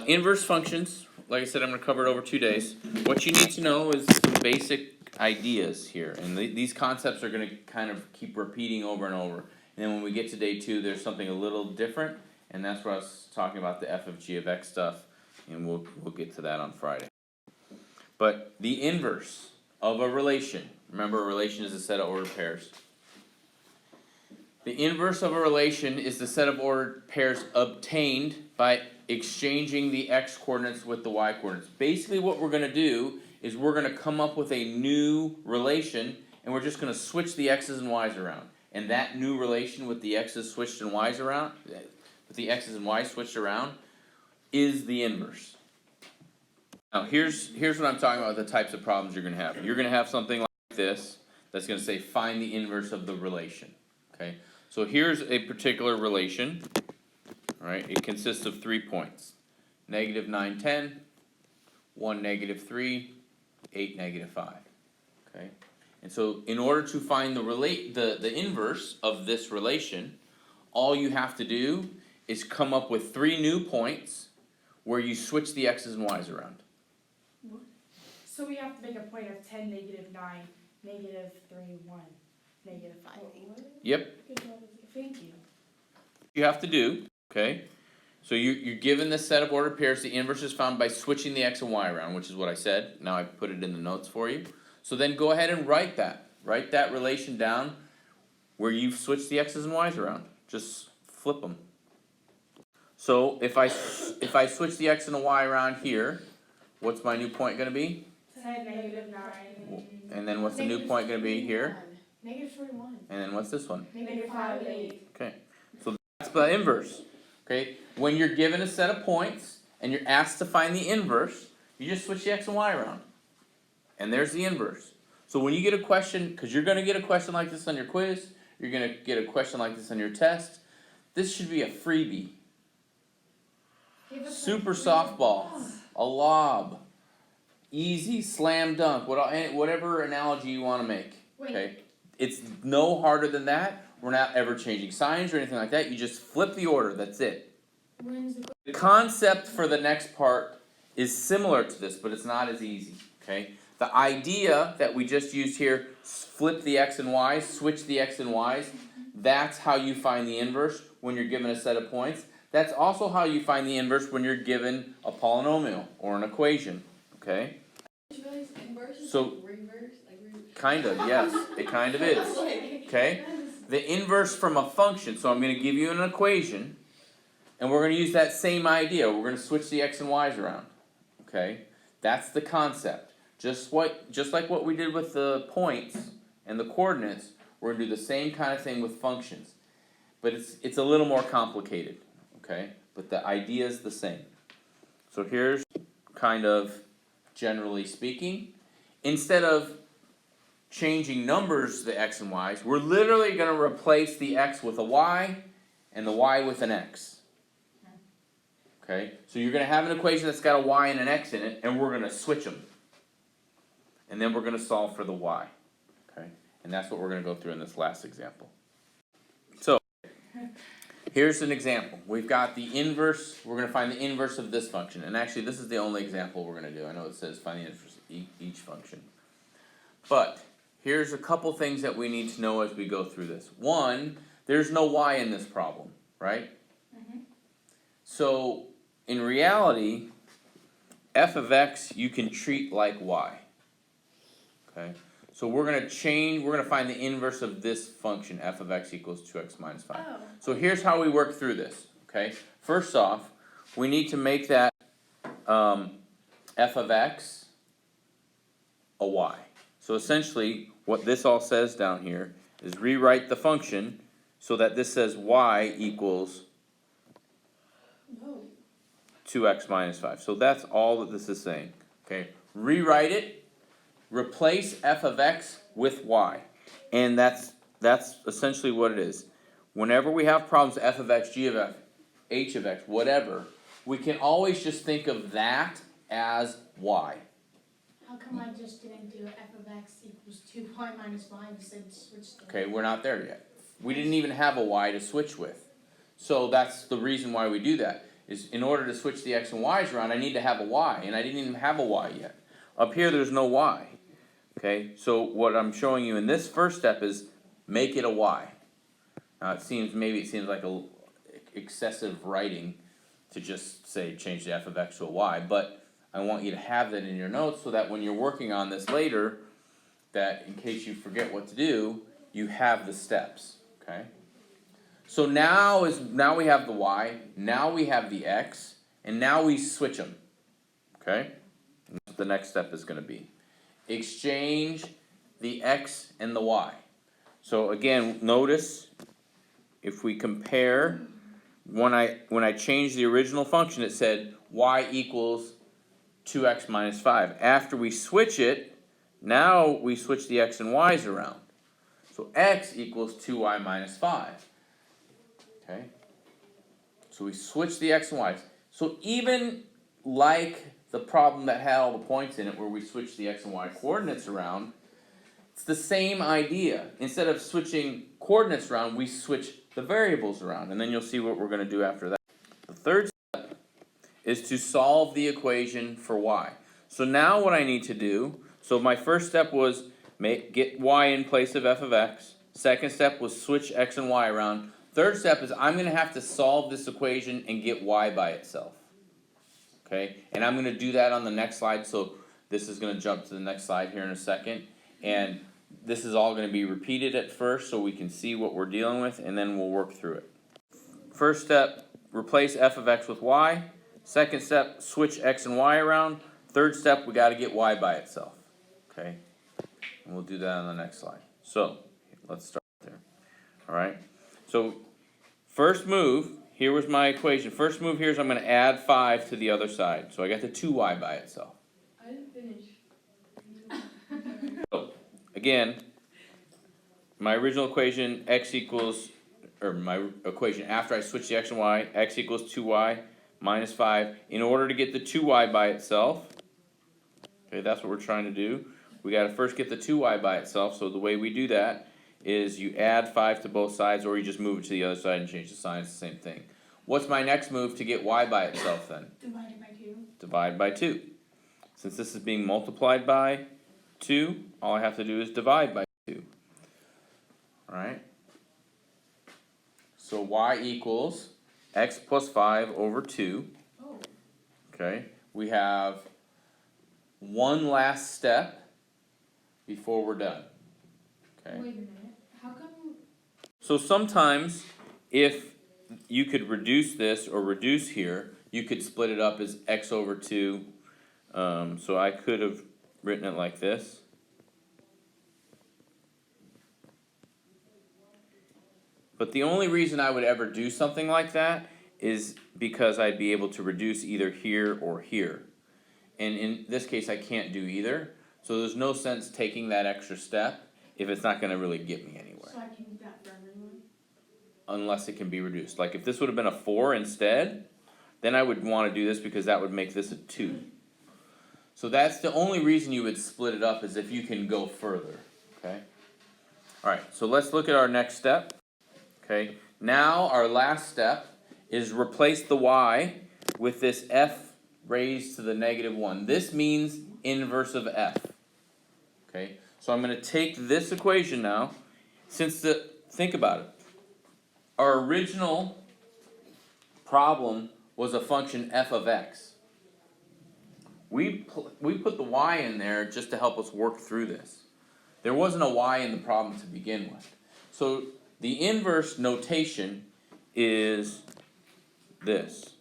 Inverse functions, like I said, I'm going to cover it over 2 days. What you need to know is some basic ideas here, and these concepts are going to kind of keep repeating over and over. And then when we get to day 2, there's something a little different, and that's where I was talking about the f of g of x stuff, and we'll get to that on Friday. But the inverse of a relation, remember a relation is a set of ordered pairs. The inverse of a relation is the set of ordered pairs obtained by exchanging the x coordinates with the y coordinates. Basically what we're going to do is we're going to come up with a new relation, and we're just going to switch the x's and y's around. And that new relation with the x's switched and y's around, with the x's and y's switched around, is the inverse. Now here's what I'm talking about, the types of problems you're going to have. You're going to have something like this that's going to say find the inverse of the relation. Okay, so here's a particular relation. All right, it consists of 3 points: negative 9, 10, 1, negative 3, 8, negative 5. Okay, and so in order to find the inverse of this relation, all you have to do is come up with 3 new points where you switch the x's and y's around. So we have to make a point of 10, negative 9, negative 3, 1, negative 5, 8. Yep. Thank you. You have to do, okay? So you're given this set of ordered pairs. The inverse is found by switching the x and y around, which is what I said. Now I put it in the notes for you. So then go ahead and write that. Write that relation down where you've switched the x's and y's around. Just flip them. So if I switch the x and the y around here, what's my new point going to be? 10, negative 9. And then what's the new point going to be here? Negative 41. And then what's this one? Negative 5, 8. Okay, so that's the inverse. Okay, when you're given a set of points and you're asked to find the inverse, you just switch the x and y around. And there's the inverse. So when you get a question, because you're going to get a question like this on your quiz, you're going to get a question like this on your test, this should be a freebie. Super softball, a lob, easy, slam dunk, whatever analogy you want to make. Okay, it's no harder than that. We're not ever changing signs or anything like that. You just flip the order. That's it. The concept for the next part is similar to this, but it's not as easy. Okay, the idea that we just used here, flip the x and y's, switch the x and y's, that's how you find the inverse when you're given a set of points. That's also how you find the inverse when you're given a polynomial or an equation. Okay? So, kind of, yes. It kind of is. Okay? The inverse from a function. So I'm going to give you an equation, and we're going to use that same idea. We're going to switch the x and y's around. Okay? That's the concept. Just like what we did with the points and the coordinates, we're going to do the same kind of thing with functions. But it's a little more complicated. Okay, but the idea is the same. So here's kind of generally speaking. Instead of changing numbers to the x and y's, we're literally going to replace the x with a y and the y with an x. Okay, so you're going to have an equation that's got a y and an x in it, and we're going to switch them. And then we're going to solve for the y. Okay, and that's what we're going to go through in this last example. So here's an example. We've got the inverse. We're going to find the inverse of this function. And actually, this is the only example we're going to do. I know it says find the inverse of each function. But here's a couple things that we need to know as we go through this. One, there's no y in this problem, right? Mm-hmm. So in reality, f of x you can treat like y. Okay? So we're going to find the inverse of this function, f of x equals 2x minus 5. Oh. So here's how we work through this, okay? First off, we need to make that f of x a y. So essentially, what this all says down here is rewrite the function so that this says y equals 2x minus 5. So that's all that this is saying, okay? Rewrite it. Replace f of x with y, and that's essentially what it is. Whenever we have problems, f of x, g of f, h of x, whatever, we can always just think of that as y. How come I just didn't do f of x equals 2y minus y instead switch them? Okay, we're not there yet. We didn't even have a y to switch with. So that's the reason why we do that. is in order to switch the x and y's around, I need to have a y, and I didn't even have a y yet. Up here, there's no y. Okay, so what I'm showing you in this first step is make it a y. Now maybe it seems like excessive writing to just say change the f of x to a y, but I want you to have that in your notes so that when you're working on this later, that in case you forget what to do, you have the steps, okay? So now we have the y, now we have the x, and now we switch them, okay? And that's what the next step is going to be. Exchange the x and the y. So again, notice if we compare, when I changed the original function, it said y equals 2x minus 5. After we switch it, now we switch the x and y's around. So x equals 2y minus 5. Okay? So we switch the x and y's. So even like the problem that had all the points in it where we switch the x and y coordinates around, it's the same idea. Instead of switching coordinates around, we switch the variables around, and then you'll see what we're going to do after that. The third step is to solve the equation for y. So now what I need to do, so my first step was get y in place of f of x. Second step was switch x and y around. Third step is I'm going to have to solve this equation and get y by itself. Okay, and I'm going to do that on the next slide, so this is going to jump to the next slide here in a second. And this is all going to be repeated at first so we can see what we're dealing with, and then we'll work through it. First step, replace f of x with y. Second step, switch x and y around. Third step, we got to get y by itself. Okay, and we'll do that on the next slide. So let's start there. All right, so first move, here was my equation. First move here is I'm going to add 5 to the other side. So I got the 2y by itself. I didn't finish. So, again, my original equation, my equation after I switch the x and y, x equals 2y minus 5. In order to get the 2y by itself, okay, that's what we're trying to do. We got to first get the 2y by itself. So the way we do that is you add 5 to both sides, or you just move it to the other side and change the sign. It's the same thing. What's my next move to get y by itself then? Divided by 2. Divide by 2. Since this is being multiplied by 2, all I have to do is divide by 2. Alright? So y equals x plus 5 over 2. Oh. Okay? We have one last step before we're done. Okay? Wait a minute. How come? So sometimes, if you could reduce this or reduce here, you could split it up as x over 2. So I could have written it like this. But the only reason I would ever do something like that is because I'd be able to reduce either here or here. And in this case, I can't do either. So there's no sense taking that extra step if it's not going to really get me anywhere. So I can do that for everyone? Unless it can be reduced. Like if this would have been a 4 instead, then I would want to do this because that would make this a 2. So that's the only reason you would split it up, is if you can go further. Okay? Alright, so let's look at our next step. Okay, now our last step is replace the y with this f raised to the negative 1. This means inverse of f. Okay, so I'm going to take this equation now, think about it. Our original problem was a function f of x. We put the y in there just to help us work through this. There wasn't a y in the problem to begin with. So the inverse notation is this.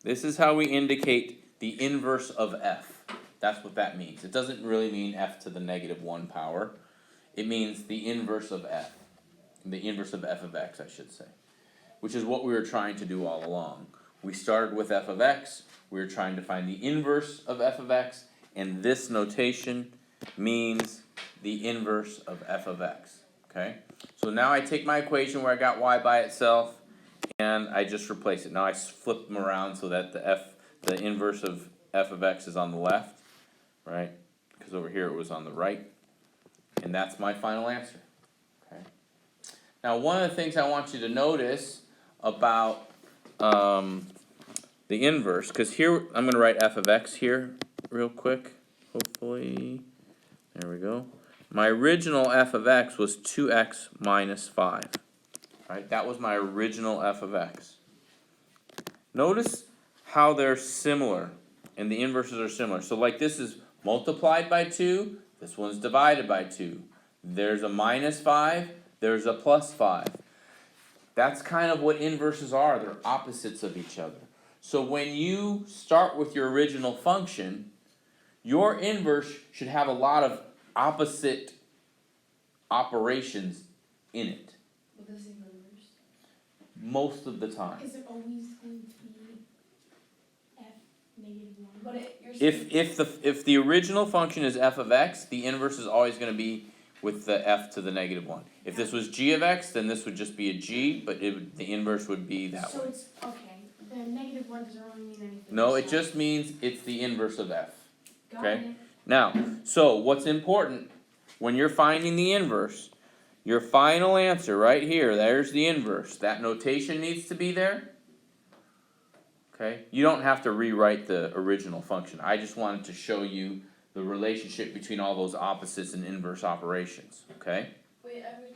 This is how we indicate the inverse of f. That's what that means. It doesn't really mean f to the negative 1 power. It means the inverse of f. The inverse of f of x, I should say. Which is what we were trying to do all along. We started with f of x. We were trying to find the inverse of f of x. And this notation means the inverse of f of x. Okay? So now I take my equation where I got y by itself, and I just replace it. Now I flip them around so that the inverse of f of x is on the left, right? Because over here it was on the right. And that's my final answer. Okay. Now one of the things I want you to notice about the inverse, cause here, I'm gonna write f of x here real quick, hopefully, there we go. My original f of x was 2x minus 5, right, that was my original f of x. Notice how they're similar, and the inverses are similar, so like this is multiplied by 2, this one's divided by 2. There's a minus 5, there's a plus 5. That's kind of what inverses are, they're opposites of each other. So when you start with your original function, your inverse should have a lot of opposite operations in it, With the same numbers. most of the time. Is it always going to be f negative 1? But you're saying If the original function is f of x, the inverse is always gonna be with the f to the negative 1. If this was g of x, then this would just be a g, but the inverse would be that So way. it's, okay, the negative 1 doesn't really mean anything. No, it so- just means it's the inverse of f. Got okay. it. Now, so what's important when you're finding the inverse, your final answer right here, there's the inverse. That notation needs to be there. Okay, you don't have to rewrite the original function. I just wanted to show you the relationship between all those opposites and inverse operations, okay? wait, I was